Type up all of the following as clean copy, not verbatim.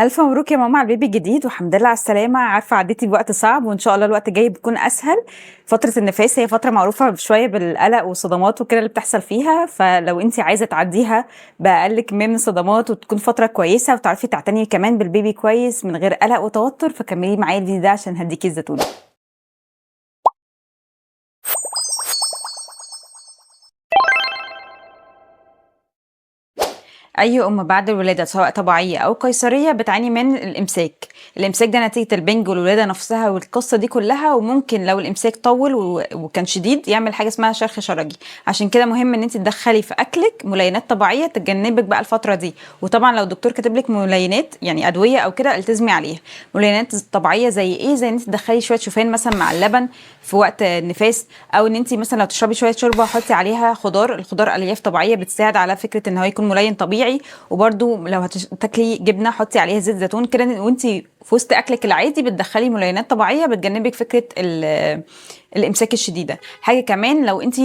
ألف مبروك يا ماما على البيبي الجديد، والحمد لله على السلامة. عارفة عديتي بوقت صعب، وإن شاء الله الوقت الجاي بيكون أسهل. فترة النفاس هي فترة معروفة شوية بالقلق والصدمات وكده اللي بتحصل فيها، فلو انتي عايزة تعديها بأقل كمية من الصدمات وتكون فترة كويسة وتعرفي تعتني كمان بالبيبي كويس من غير قلق وتوتر، فكملي معايا الفيديو ده عشان هديكي الزتونة. اي ام بعد الولاده سواء طبيعيه او قيصريه بتعاني من الامساك ده نتيجه البنج والولاده نفسها والقصه دي كلها، وممكن لو الامساك طول وكان شديد يعمل حاجه اسمها شرخ شرجي. عشان كده مهم ان انت تدخلي في اكلك ملينات طبيعيه تجنبك بقى الفتره دي. وطبعا لو الدكتور كاتب لك ملينات يعني ادويه او كده التزمي عليها. ملينات طبيعيه زي ايه؟ زي ان انت تدخلي شويه شوفان مثلا مع اللبن في وقت النفاس، او ان انت مثلا لو تشربي شويه شوربه حطي عليها الخضار الياف طبيعيه بتساعد على فكره ان هو يكون ملين طبيعي. وبرده لو هتاكلي جبنه حطي عليها زيت زيتون كده، وانت في وسط اكلك العادي بتدخلي ملينات طبيعيه بتجنبك فكره الامساك الشديده. حاجه كمان لو انت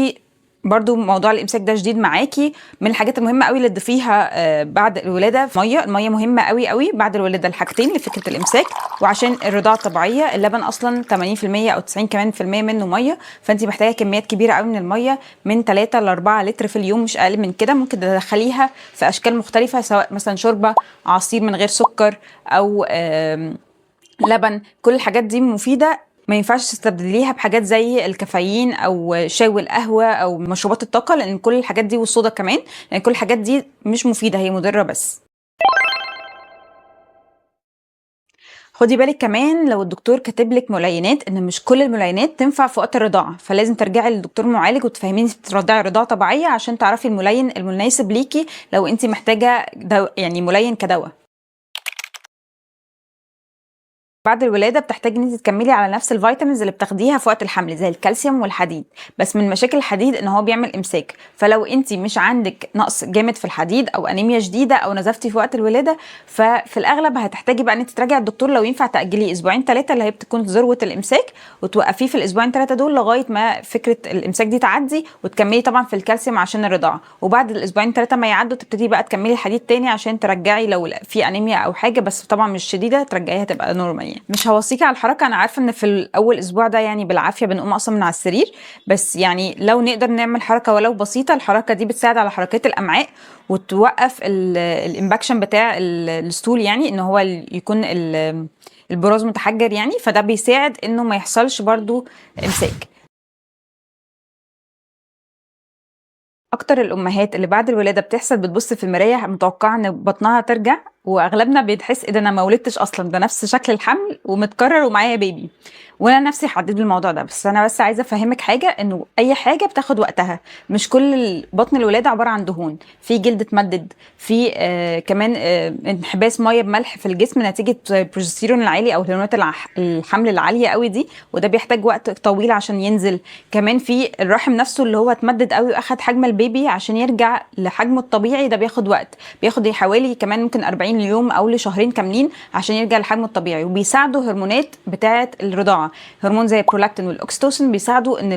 برضو موضوع الامساك ده شديد معاكي، من الحاجات المهمه قوي اللي تضيفيها بعد الولاده الميه مهمه قوي قوي بعد الولاده الحاجتين لفكره الامساك. وعشان الرضاعه الطبيعيه اللبن اصلا 80% او 90 كمان في المية منه ميه، فانت محتاجه كميات كبيره قوي من الميه من 3 ل 4 لتر في اليوم مش اقل من كده. ممكن تدخليها في اشكال مختلفه سواء مثلا شوربه، عصير من غير سكر، او لبن. كل الحاجات دي مفيده، ما ينفعش تستبدليها بحاجات زي الكافيين او شاي والقهوه او مشروبات الطاقه، لان كل الحاجات دي والصودا كمان، لان كل الحاجات دي مش مفيده، هي مضره بس. خدي بالك كمان لو الدكتور كاتب لك ملينات ان مش كل الملينات تنفع في وقت الرضاعه، فلازم ترجعي للدكتور معالج وتفهميني ترضعي رضاعه طبيعيه عشان تعرفي الملين المناسب ليكي لو انت محتاجه يعني ملين كدواء. بعد الولاده بتحتاجي ان انت تكملي على نفس الفيتامينز اللي بتاخديها في وقت الحمل زي الكالسيوم والحديد، بس من مشاكل الحديد ان هو بيعمل امساك. فلو انت مش عندك نقص جامد في الحديد او انيميا شديده او نزفتي في وقت الولاده، ففي الاغلب هتحتاجي بقى ان انت تراجعي الدكتور لو ينفع تاجلي اسبوعين 3 اللي هي بتكون ذروه الامساك، وتوقفيه في الاسبوعين 3 دول لغايه ما فكره الامساك دي تعدي، وتكملي طبعا في الكالسيوم عشان الرضاعه. وبعد الاسبوعين 3 ما يعدوا تبتدي بقى تكملي الحديد تاني عشان ترجعي لو في انيميا او حاجه، بس طبعا مش شديده، ترجعيها تبقى نورمال. يعني مش هوصيكي على الحركه، انا عارفه ان في الاول اسبوع ده يعني بالعافيه بنقوم اصلا من على السرير، بس يعني لو نقدر نعمل حركه ولو بسيطه، الحركه دي بتساعد على حركات الامعاء وتوقف الامباكشن بتاع الستول، يعني ان هو يكون البراز متحجر يعني، فده بيساعد انه ما يحصلش برضو امساك. اكتر الامهات اللي بعد الولاده بتحصل بتبص في المرايه متوقعه ان بطنها ترجع، واغلبنا بيتحس ايه ده انا ما ولدتش اصلا، ده نفس شكل الحمل ومتكرر ومعايا بيبي. وانا نفسي حددت الموضوع ده، بس انا عايزه افهمك حاجه، انه اي حاجه بتاخد وقتها. مش كل بطن الولاده عباره عن دهون، في جلد اتمدد، في كمان انحباس ميه بملح في الجسم نتيجه البروجستيرون العالي او هرمونات الحمل العاليه قوي دي، وده بيحتاج وقت طويل عشان ينزل. كمان في الرحم نفسه اللي هو اتمدد قوي واخد حجم البيبي عشان يرجع لحجمه الطبيعي، ده بياخد وقت، بياخد حوالي كمان ممكن 40 يوم او لشهرين كاملين عشان يرجع لحجمه الطبيعي. وبيساعدوا هرمونات بتاعه الرضاعه، هرمون زي البرولاكتين والاكستوسين، بيساعدوا ان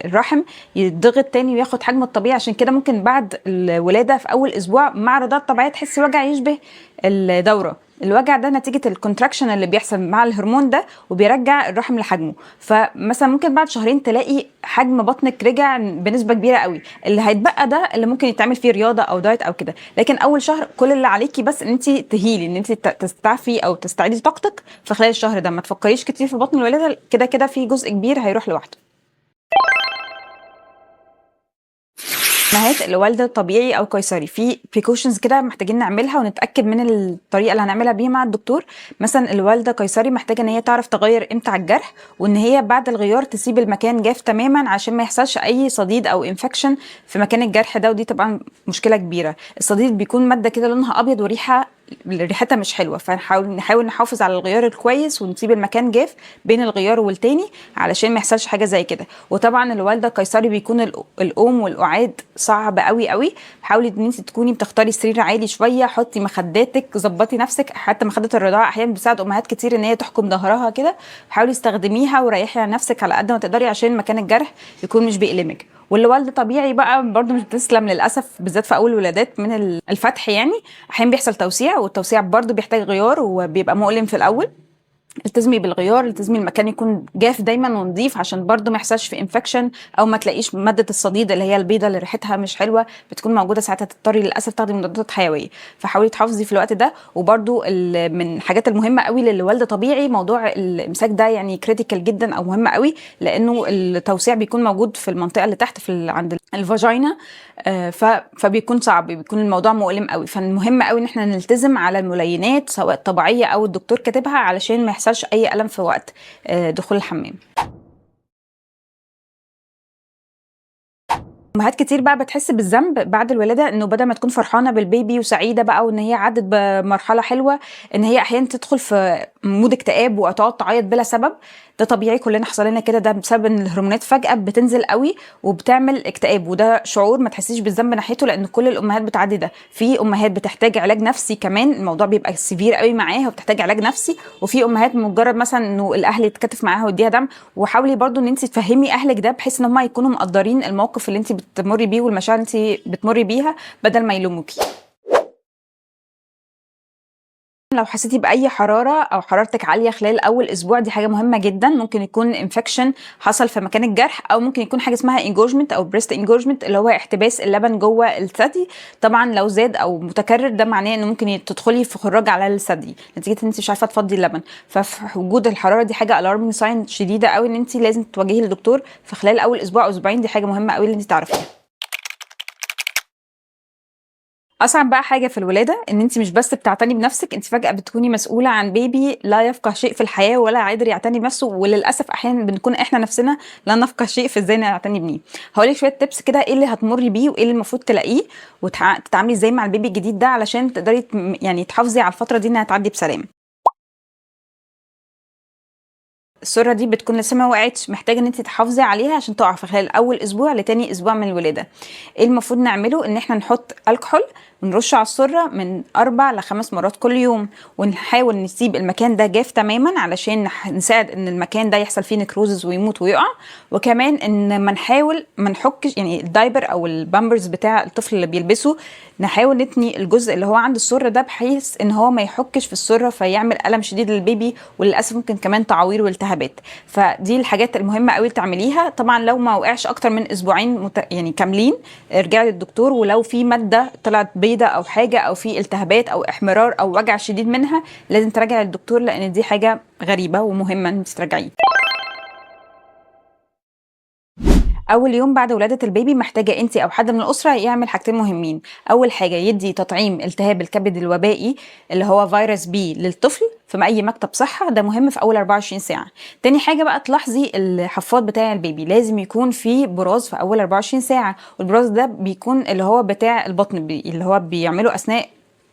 الرحم يتضغط تاني وياخد حجمه الطبيعي. عشان كده ممكن بعد الولاده في اول اسبوع مع الرضاعه الطبيعيه تحسي وجع يشبه الدوره. الوجع ده نتيجه الكونتراكشن اللي بيحصل مع الهرمون ده وبيرجع الرحم لحجمه. فمثلا ممكن بعد شهرين تلاقي حجم بطنك رجع بنسبه كبيره قوي، اللي هيتبقى ده اللي ممكن يتعمل فيه رياضه او دايت او كده. لكن اول شهر كل اللي عليكي بس ان انت تهيلي، ان انت تستعفي او تستعيدي طاقتك في خلال الشهر ده. ما تفكريش كتير في بطن الولاده، كده كده في جزء كبير هيروح لوحده. امهات اللي والده طبيعي او قيصري في بريكوشنز كده محتاجين نعملها ونتاكد من الطريقه اللي هنعملها بيها مع الدكتور. مثلا الوالده قيصري محتاجه ان هي تعرف تغير امتى على الجرح، وان هي بعد الغيار تسيب المكان جاف تماما عشان ما يحصلش اي صديد او انفكشن في مكان الجرح ده، ودي طبعا مشكله كبيره. الصديد بيكون ماده كده لونها ابيض ريحتها مش حلوه، فنحاول نحافظ على الغيار الكويس ونسيب المكان جاف بين الغيار والتاني علشان ما يحصلش حاجه زي كده. وطبعا الوالده قيصري بيكون الام والقعاد صعب قوي قوي. حاولي ان انت تكوني بتختاري سرير عالي شويه، حطي مخداتك، ظبطي نفسك، حتى مخده الرضاعه احيانا بتساعد امهات كتير ان هي تحكم ظهرها كده. حاولي استخدميها وريحي على نفسك على قد ما تقدري عشان مكان الجرح يكون مش بيألمك. واللي والده طبيعي بقى برضو مش بتسلم للاسف، بالذات في اول ولادات من الفتح يعني احيانا بيحصل توسيع، والتوسيع برضو بيحتاج غيار وبيبقى مؤلم في الاول. التزمي بالغيار، التزمي المكان يكون جاف دايما ونظيف عشان برضو ما يحصلش في انفكشن، او ما تلاقيش ماده الصديد اللي هي البيضه اللي ريحتها مش حلوه بتكون موجوده، ساعتها تضطري للاسف تاخدي مضادات حيويه. فحاولي تحافظي في الوقت ده. وبرضو من الحاجات المهمه قوي للي والده طبيعي موضوع الامساك ده، يعني كريتيكال جدا او مهم قوي، لانه التوسيع بيكون موجود في المنطقه اللي تحت عند الفاجينا. فبيكون صعب، بيكون الموضوع مؤلم قوي. فالمهم قوي ان احنا نلتزم على الملينات سواء طبيعيه او الدكتور كاتبها، علشان ما يحصلش اي الم في وقت دخول الحمام. امهات كتير بقى بتحس بالذنب بعد الولاده، انه بدل ما تكون فرحانه بالبيبي وسعيده بقى وان هي عدت بمرحله حلوه، ان هي احيانا تدخل في مود اكتئاب وتقعد تعيط بلا سبب. ده طبيعي، كلنا حصل لنا كده، ده بسبب ان الهرمونات فجاه بتنزل قوي وبتعمل اكتئاب. وده شعور ما تحسيش بالذنب ناحيته، لان كل الامهات بتعدي ده. في امهات بتحتاج علاج نفسي كمان، الموضوع بيبقى سيفير قوي معاها وبتحتاج علاج نفسي. وفي امهات مجرد مثلا انه الاهل يتكتف معاها ويديها دم. وحاولي برضو ان انت تفهمي اهلك ده، بحيث ان هم يكونوا مقدرين الموقف اللي انت بتمري بيه والمشاعر اللي انت بتمري بيها، بدل ما يلوموكي. لو حسيتي باي حراره او حرارتك عاليه خلال اول اسبوع، دي حاجه مهمه جدا. ممكن يكون انفكشن حصل في مكان الجرح، او ممكن يكون حاجه اسمها انجورجمنت او بريست انجورجمنت، اللي هو احتباس اللبن جوه الثدي. طبعا لو زاد او متكرر، ده معناه انه ممكن تدخلي في خراج على الثدي نتيجه ان انت مش عارفه تفضي اللبن. ففي وجود الحراره دي حاجه الارمنج ساين شديده قوي، ان انت لازم تواجهي الدكتور في خلال اول اسبوع او اسبوعين. دي حاجه مهمه قوي اللي انت تعرفيها. اصعب بقى حاجه في الولاده ان انت مش بس بتعتني بنفسك، انت فجاه بتكوني مسؤوله عن بيبي لا يفقه شيء في الحياه ولا قادر يعتني بنفسه. وللاسف احيانا بنكون احنا نفسنا لا نفقه شيء في ازاي نعتني بيه. هقولك شويه تيبس كده، ايه اللي هتمري بيه وايه اللي المفروض تلاقيه، وتتعاملي ازاي مع البيبي الجديد ده، علشان تقدري يعني تحافظي على الفتره دي انها تعدي بسلام. السره دي بتكون لسه ما وقعتش، محتاجه ان انت تحافظي عليها عشان تقع في خلال اول اسبوع لتاني اسبوع من الولاده. ايه المفروض نعمله؟ ان احنا نحط الكحول ونرش على السره من 4 ل5 مرات كل يوم، ونحاول نسيب المكان ده جاف تماما علشان نساعد ان المكان ده يحصل فيه نكروزز ويموت ويقع. وكمان ان ما نحاول ما نحكش يعني الدايبر او البامبرز بتاع الطفل اللي بيلبسه، نحاول نتني الجزء اللي هو عند السره ده، بحيث ان هو ما يحكش في السره فيعمل الم شديد للبيبي، وللاسف ممكن كمان تعوير والتهابات. فدي الحاجات المهمه قوي تعمليها. طبعا لو ما وقعش اكتر من اسبوعين يعني كاملين، ارجعي للدكتور. ولو في ماده طلعت بيضه او حاجه، او في التهابات او احمرار او وجع شديد منها، لازم تراجعي للدكتور، لان دي حاجه غريبه ومهمه ان انت تراجعيه. اول يوم بعد ولاده البيبي محتاجه انت او حد من الاسره يعمل حاجتين مهمين. اول حاجه يدي تطعيم التهاب الكبد الوبائي اللي هو فيروس بي للطفل في اي مكتب صحه، ده مهم في اول 24 ساعه. تاني حاجه بقى تلاحظي الحفاض بتاع البيبي لازم يكون فيه براز في اول 24 ساعه. والبراز ده بيكون اللي هو بتاع البطن، اللي هو بيعمله اثناء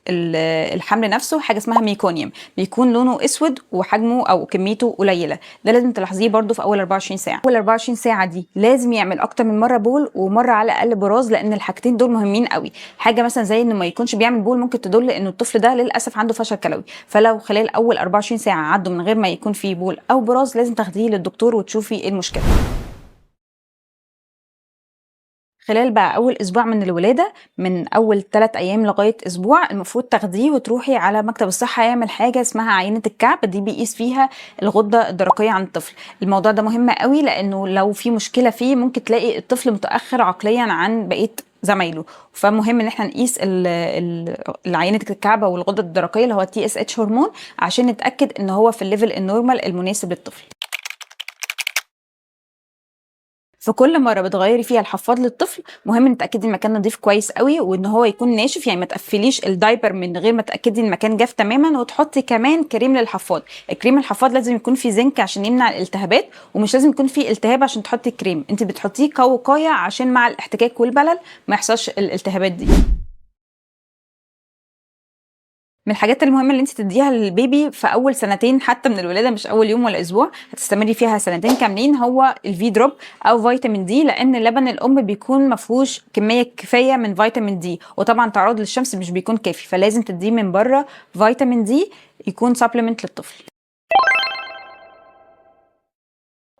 الحمل نفسه، حاجه اسمها ميكونيوم، بيكون لونه اسود وحجمه او كميته قليله. ده لازم تلاحظيه برده في اول 24 ساعه. اول 24 ساعه دي لازم يعمل اكتر من مره بول ومره على الاقل براز، لان الحاجتين دول مهمين قوي. حاجه مثلا زي انه ما يكونش بيعمل بول ممكن تدل ان الطفل ده للاسف عنده فشل كلوي. فلو خلال اول 24 ساعه عدوا من غير ما يكون فيه بول او براز، لازم تاخديه للدكتور وتشوفي ايه المشكله. خلال بقى أول أسبوع من الولادة، من أول 3 أيام لغاية أسبوع، المفروض تاخديه وتروحي على مكتب الصحة يعمل حاجة اسمها عينة الكعب. دي بيقيس فيها الغدة الدرقية عند الطفل. الموضوع ده مهم قوي، لأنه لو في مشكلة فيه ممكن تلاقي الطفل متأخر عقليا عن بقية زمايله. فمهم ان احنا نقيس العينة الكعب او الغدة الدرقية اللي هو TSH هرمون، عشان نتأكد ان هو في الليفل النورمال المناسب للطفل. فكل مره بتغيري فيها الحفاض للطفل مهم ان تاكدي المكان نظيف كويس قوي، وان هو يكون ناشف، يعني ما تقفليش الدايبر من غير ما تاكدي المكان جاف تماما. وتحطي كمان كريم للحفاض. الكريم الحفاض لازم يكون فيه زنك عشان يمنع الالتهابات، ومش لازم يكون فيه التهاب عشان تحطي كريم، انت بتحطيه كوقايه عشان مع الاحتكاك والبلل ما يحصلش الالتهابات دي. من الحاجات المهمة اللي انت تديها للبيبي في اول سنتين حتى من الولادة، مش اول يوم ولا اسبوع، هتستمري فيها سنتين كاملين، هو الفي دروب او فيتامين دي. لان لبن الام بيكون مفهوش كمية كفاية من فيتامين دي، وطبعا تعرض للشمس مش بيكون كافي، فلازم تديه من بره فيتامين دي يكون سبلمنت للطفل.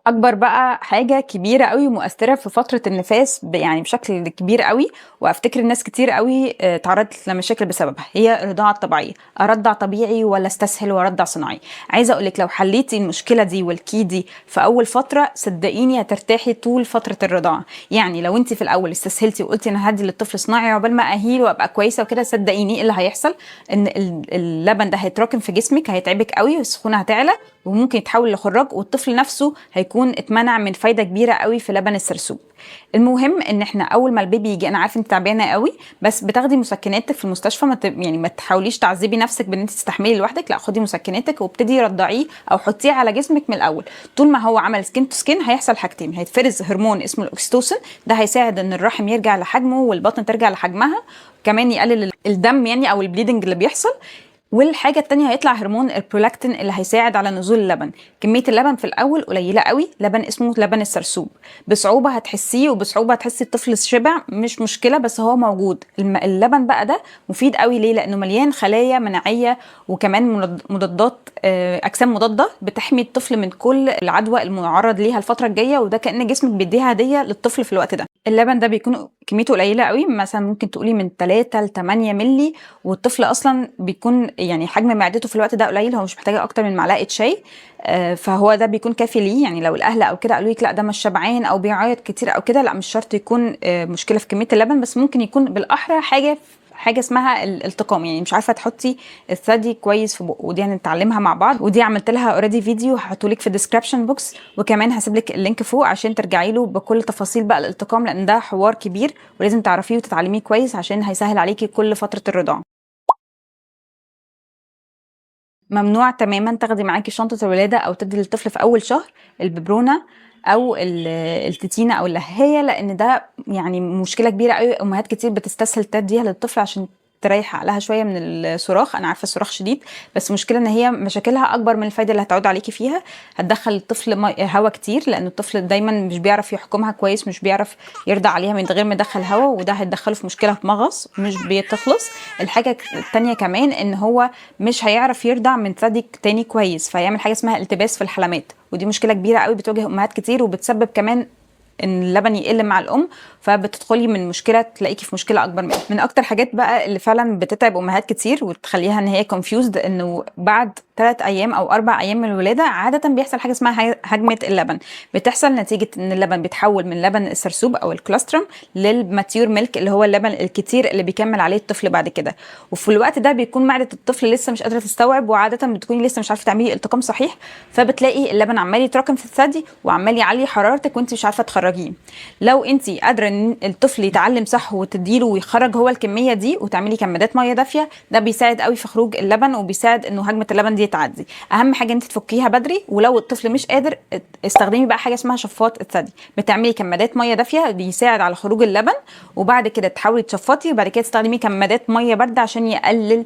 أكبر بقى حاجة كبيرة أوي ومؤثرة في فترة النفاس يعني بشكل كبير أوي، وأفتكر الناس كتير أوي اتعرضت لمشاكل بسببها، هي الرضاعة الطبيعية. أرضع طبيعي ولا استسهل وأرضع صناعي؟ عايزة أقولك لو حليتي المشكلة دي والكي دي في أول فترة صدقيني هترتاحي طول فترة الرضاعة. يعني لو انت في الأول استسهلتي وقلتي أنا هدي للطفل صناعي عقبال ما أهيل وأبقى كويسة وكده، صدقيني إيه اللي هيحصل؟ إن اللبن ده هيتراكم في جسمك، هيتعبك قوي والسخونة هتعلى وممكن يتحول لخراج، والطفل نفسه هيكون اتمنع من فايده كبيره قوي في لبن السرسوب. المهم ان احنا اول ما البيبي يجي، انا عارفه انت تعبانه قوي بس بتاخدي مسكناتك في المستشفى، يعني ما تحاوليش تعذبي نفسك بان انت تستحملي لوحدك، لا خدي مسكناتك وابتدي رضعيه او حطيه على جسمك من الاول. طول ما هو عمل سكين تو سكين هيحصل حاجتين: هيتفرز هرمون اسمه الاكسيتوسين، ده هيساعد ان الرحم يرجع لحجمه والبطن ترجع لحجمها، كمان يقلل الدم يعني او البليدنج اللي بيحصل. والحاجه التانية هيطلع هرمون البرولاكتين اللي هيساعد على نزول اللبن. كميه اللبن في الاول قليله قوي، لبن اسمه لبن السرسوب، بصعوبه هتحسيه وبصعوبه هتحسي الطفل شبع، مش مشكله بس هو موجود. اللبن بقى ده مفيد قوي ليه؟ لانه مليان خلايا مناعيه وكمان مضادات اجسام مضاده بتحمي الطفل من كل العدوى المعرض ليها الفتره الجايه، وده كأن جسمك بيديها هديه للطفل في الوقت ده. اللبن ده بيكون كميته قليله قوي، مثلا ممكن تقولي من 3 ل 8 مللي، والطفل اصلا بيكون يعني حجم معدته في الوقت ده قليل، هو مش محتاج اكتر من معلقه شاي، فهو ده بيكون كافي ليه. يعني لو الاهل او كده قالوا لك لا ده مش شبعان او بيعيط كتير او كده، لا مش شرط يكون مشكله في كميه اللبن، بس ممكن يكون بالاحرى حاجه اسمها الالتقام، يعني مش عارفه تحطي الثدي كويس في بقه، ودي هنتعلمها مع بعض، ودي عملت لها اوريدي فيديو هحطه لك في الديسكربشن بوكس، وكمان هسيب لك اللينك فوق عشان ترجعي له بكل تفاصيل بقى الالتقام، لان ده حوار كبير ولازم تعرفيه وتتعلميه كويس عشان هيسهل عليكي كل فتره الرضاعه. ممنوع تماما تاخدي معاكي شنطه الولاده او تدي للطفل في اول شهر الببرونه او التتينه او اللهايه، لان ده يعني مشكله كبيره قوي. امهات كتير بتستسهل تديها للطفل عشان تريح عقلها شويه من الصراخ، انا عارفه الصراخ شديد بس مشكله ان هي مشاكلها اكبر من الفايده اللي هتعود عليكي فيها. هتدخل الطفل هوا كتير لان الطفل دايما مش بيعرف يحكمها كويس، مش بيعرف يرضع عليها من غير ما يدخل هوا، وده هيدخله في مشكله في مغص مش بتخلص. الحاجه التانيه كمان ان هو مش هيعرف يرضع من ثدي تاني كويس، فيعمل حاجه اسمها التباس في الحلمات، ودي مشكله كبيره قوي بتواجه امهات كتير وبتسبب كمان ان اللبن يقل مع الام، فبتدخلي من مشكله تلاقيكي في مشكله اكبر منها. من اكتر حاجات بقى اللي فعلا بتتعب امهات كتير وتخليها ان هي كونفيوزد، انه بعد 3 ايام او 4 ايام من الولاده عاده بيحصل حاجه اسمها هجمه اللبن، بتحصل نتيجه ان اللبن بيتحول من لبن السرسوب او الكولostrum للماتيور ميلك اللي هو اللبن الكتير اللي بيكمل عليه الطفل بعد كده. وفي الوقت ده بيكون معده الطفل لسه مش قادره تستوعب، وعاده بتكوني لسه مش عارفه تعملي التقام صحيح، فبتلاقي اللبن عمال يتراكم في الثدي وعمال يعلي حرارتك وانت مش عارفه تخرجيه. لو انت قادره ان الطفل يتعلم صح وتديله ويخرج هو الكميه دي وتعملي كمادات ميه دافيه، ده بيساعد قوي في خروج اللبن وبيساعد انه هجمه اللبن دي تعدي. اهم حاجه انت تفكيها بدري، ولو الطفل مش قادر استخدمي بقى حاجه اسمها شفاط الثدي، بتعملي كمادات ميه دافيه بيساعد على خروج اللبن، وبعد كده تحاولي تشفطي وبعد كده تستخدمي كمادات ميه بارده عشان يقلل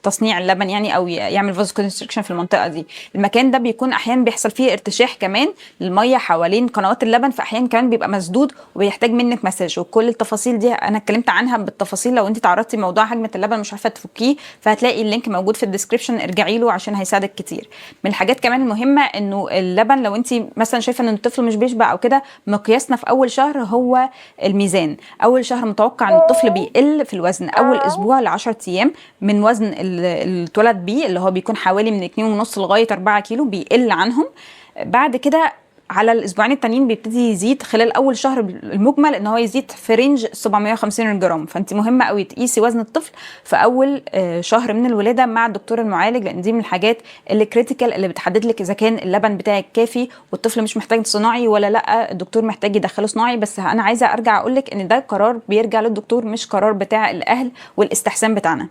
تصنيع اللبن يعني او يعمل فازو كونستريكشن في المنطقه دي. المكان ده بيكون احيانا بيحصل فيه ارتشاح كمان للميه حوالين قنوات اللبن، فاحيانا كمان بيبقى مسدود وبيحتاج منك مساج، وكل التفاصيل دي انا اتكلمت عنها بالتفاصيل. لو انت تعرضتي موضوع هجمه اللبن مش عارفه تفكيه فهتلاقي اللينك موجود في الديسكربشن، ارجعي له عشان هيساعدك كتير. من الحاجات كمان المهمه انه اللبن لو انت مثلا شايفه ان الطفل مش بيشبع او كده، مقياسنا في اول شهر هو الميزان. اول شهر متوقع ان الطفل بيقل في الوزن اول اسبوع ل 10 ايام من وزن اللي اتولد بيه، اللي هو بيكون حوالي من 2.5 لغايه 4 كيلو، بيقل عنهم. بعد كده على الاسبوعين التانيين بيبتدي يزيد خلال اول شهر، المجمل ان هو يزيد في رينج 750 جرام. فانت مهمه قوي تقيسي وزن الطفل في اول شهر من الولاده مع الدكتور المعالج، لان دي من الحاجات اللي كريتيكال اللي بتحدد لك اذا كان اللبن بتاعك كافي والطفل مش محتاج صناعي ولا لا، الدكتور محتاج يدخله صناعي. بس انا عايزه ارجع اقول لك ان ده قرار بيرجع للدكتور مش قرار بتاع الاهل والاستحسان بتاعنا.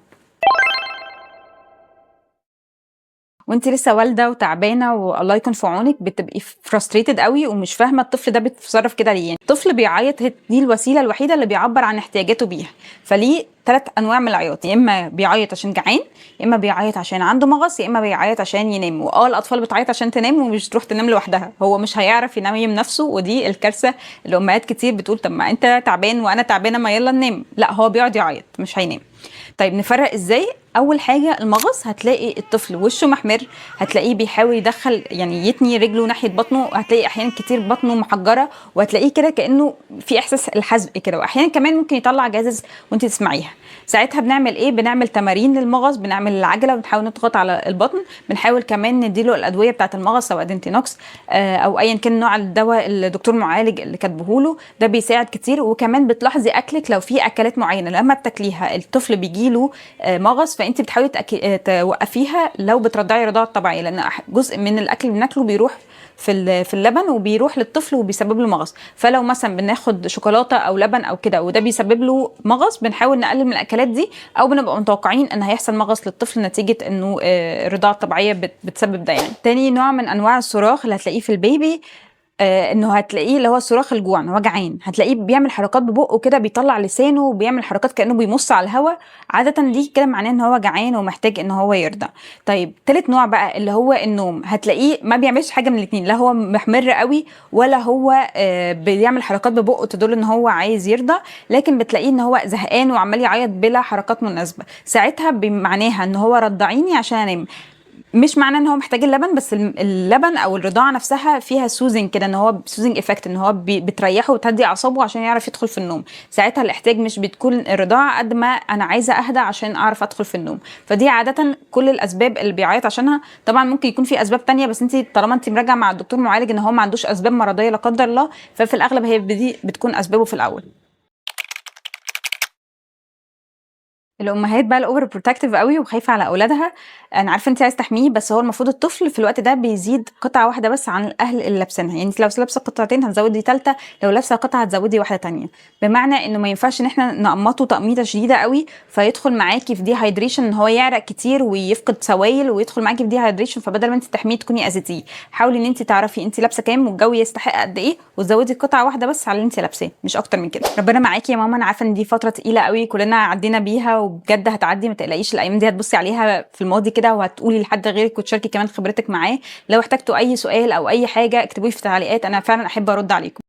وانت لسه والده وتعبانه والله يكون في عونك، بتبقي فرستريتد قوي ومش فاهمه الطفل ده بيتصرف كده ليه. يعني الطفل بيعيط، دي الوسيله الوحيده اللي بيعبر عن احتياجاته بيها، فليه 3 انواع من العياط: يا اما بيعيط عشان جعان، يا اما بيعيط عشان عنده مغص، يا اما بيعيط عشان ينام. الاطفال بتعيط عشان تنام ومش تروح تنام لوحدها، هو مش هيعرف ينام نفسه، ودي الكارثه اللي امهات كتير بتقول طب ما انت تعبان وانا تعبانه ما يلا ننام، لا هو بيقعد يعيط مش هينام. طيب نفرق ازاي؟ اول حاجه المغص، هتلاقي الطفل وشه محمر، هتلاقيه بيحاول يدخل يعني يتني رجله ناحيه بطنه، هتلاقي احيانا كتير بطنه محجره، وهتلاقيه كده كانه في احساس الحزق كده، واحيانا كمان ممكن يطلع جازز وانت تسمعيها. ساعتها بنعمل ايه؟ بنعمل تمارين للمغص، بنعمل العجله وبنحاول نضغط على البطن، بنحاول كمان نديله الادويه بتاعه المغص سواء دنتينوكس او ايا كان نوع الدواء اللي الدكتور معالج اللي كاتبه له، ده بيساعد كتير. وكمان بتلاحظي اكلك، لو في اكلات معينه لما بتاكليها الطفل بيجيله مغص، فانت بتحاولي توقفيها لو بترضعي رضاعه طبيعيه، لان جزء من الاكل اللي بناكله بيروح في اللبن وبيروح للطفل وبيسبب له مغص. فلو مثلا بناخد شوكولاته او لبن او كده وده بيسبب له مغص، بنحاول نقلل من الاكلات دي، او بنبقى متوقعين ان هيحصل مغص للطفل نتيجه انه الرضاعه الطبيعيه بتسبب ده. يعني تاني نوع من انواع الصراخ اللي هتلاقيه في البيبي، انه هتلاقيه اللي هو صراخ الجوع، ان هو جعان، هتلاقيه بيعمل حركات ببقه كده، بيطلع لسانه وبيعمل حركات كانه بيمص على الهواء، عاده دي كده معناه ان هو جعان ومحتاج ان هو يرضع. طيب تالت نوع بقى اللي هو النوم، هتلاقيه ما بيعملش حاجه من الاثنين، لا هو محمر قوي ولا هو بيعمل حركات ببقه تدل ان هو عايز يرضع، لكن بتلاقيه ان هو زهقان وعمال يعيط بلا حركات مناسبه. ساعتها بمعناها ان هو رضعيني عشان انام، مش معناه ان هو محتاج اللبن، بس اللبن او الرضاعه نفسها فيها سوزنج كده، ان هو سوزنج افكت، ان هو بتريحه وتهدي اعصابه عشان يعرف يدخل في النوم. ساعتها الاحتياج مش بتكون الرضاعه قد ما انا عايزه اهدى عشان اعرف ادخل في النوم. فدي عاده كل الاسباب اللي بيعيط عشانها. طبعا ممكن يكون في اسباب تانية، بس انت طالما انت مراجعه مع الدكتور معالج ان هو ما عندوش اسباب مرضيه لا قدر الله، ففي الاغلب هي دي بتكون اسبابه في الاول. الامهات بقى الاوفر بروتكتيف قوي وخايفه على اولادها، انا عارفه انت عايز تحميه، بس هو المفروض الطفل في الوقت ده بيزيد قطعه واحده بس عن الاهل اللي لابسينها. يعني انت لو لابسه قطعتين هتزودي ثالثه، لو لابسه قطعه هتزودي واحده تانية، بمعنى انه ما ينفعش ان احنا نقمطه تقميطه شديده قوي فيدخل معاكي في دي هايدريشن، ان هو يعرق كتير ويفقد سوائل ويدخل معاكي في دي هايدريشن، فبدل ما انت تحميه تكوني اذيتيه. حاولي ان انت تعرفي انت لابسه كام والجو يستحق قد ايه، وتزودي قطعه واحده بس على اللي انت لابساه، مش اكتر من كده. ربنا معاكي يا ماما، انا عارفه ان دي فتره تقيله قوي كلنا عدينا بيها، وبجد هتعدي، ما تقلقيش. الايام دي هتبصي عليها في الماضي كده وهتقولي لحد غيرك وتشاركي كمان خبرتك معاه. لو احتجتوا اي سؤال او اي حاجه اكتبوا لي في التعليقات، انا فعلا احب ارد عليكم.